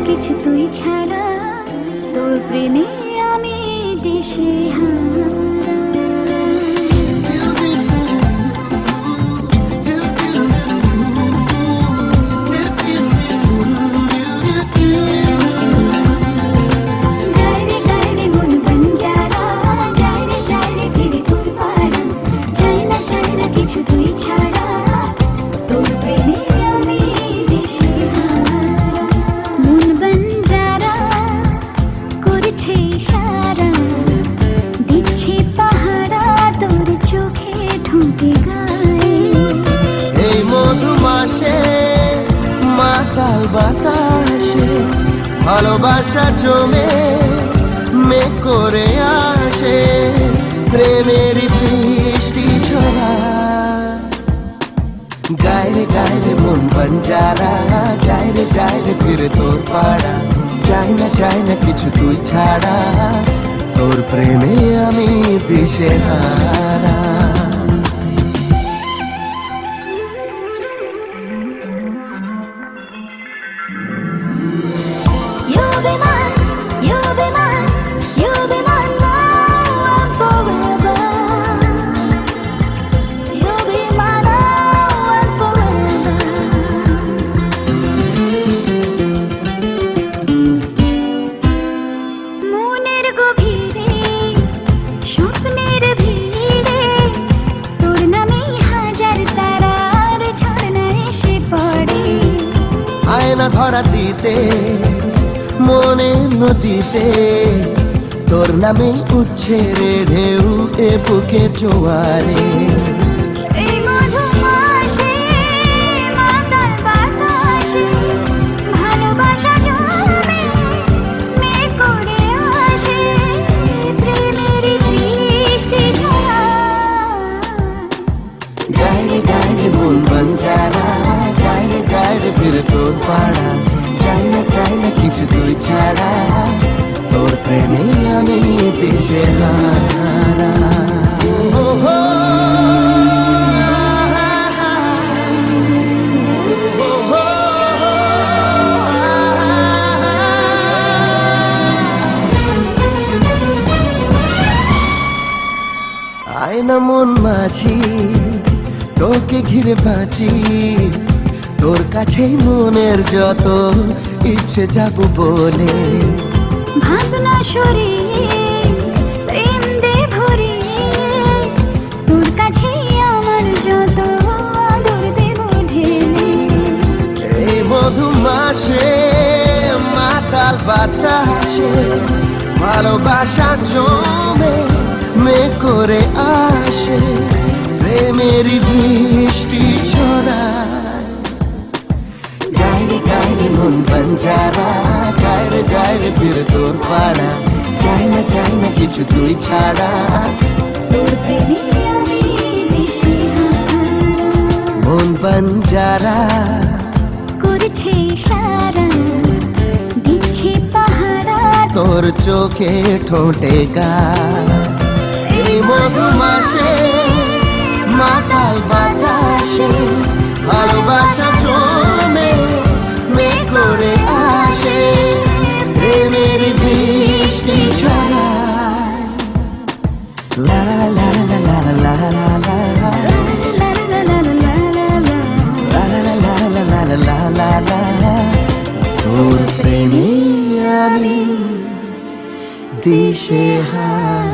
কিছু তুই ছাড়া, তোর প্রেমে আমি দিশে হারা। এই মধুমাসে মাতাল বাতাসে ভালোবাসা জমে মেঘ করে আসে, প্রেমের বৃষ্টি ঝরা গায়ে গায়ে মন বঞ্জারা। যায় রে ফিরে তোর পাড়া, চাই না কিছু তুই ছাড়া, তোর প্রেমে আমি দিশে হারা। আয়না ধরা দিতে মনে নদীতে তোর নামে উঠছে রে ঢেউ এ বুকের জোয়ারে। এই মধুমাসে মাতাল বাতাসে ভালোবাসা জমে মেঘ করে আসে, প্রেমের বৃষ্টি ঝরা গায়ে গায়ে মন বঞ্জারা। যায় রে ফিরে তোর পাড়া, চাই না কিছু তুই ছাড়া, তোর প্রেমে আমি দিশে হারা। আয়না মন মাঝি তোকে ঘিরে বাঁচি, তোর কাছেই মনের যত ইচ্ছে যাব বলে। ভাবনা সরিয়ে প্রেম দে ভরিয়ে, তোর কাছেই আমার যত আদর দেব ঢেলে। এই মধুমাসে মাতাল বাতাসে ভালোবাসা জমে মেঘ করে আসে, প্রেমের বৃষ্টি ছড়ায় গায়ে মন বঞ্জারা। যায় রে ফিরে তোর পাড়া, চাই না কিছু তুই ছাড়া, তোর প্রেমে আমি দিশে হারা। মন বঞ্জারা করেছে ইশারা, দিচ্ছে পাহারা তোর চোখে ঠোঁটে গা। এই মধুমাসে মাতাল বাতাসে ভালোবাসা জমে মেঘ করে আসে, প্রেমের বৃষ্টি ঝরায়। লা লা লা লা লা লা লা লা, তোর প্রেমে আমি দিশে হারা।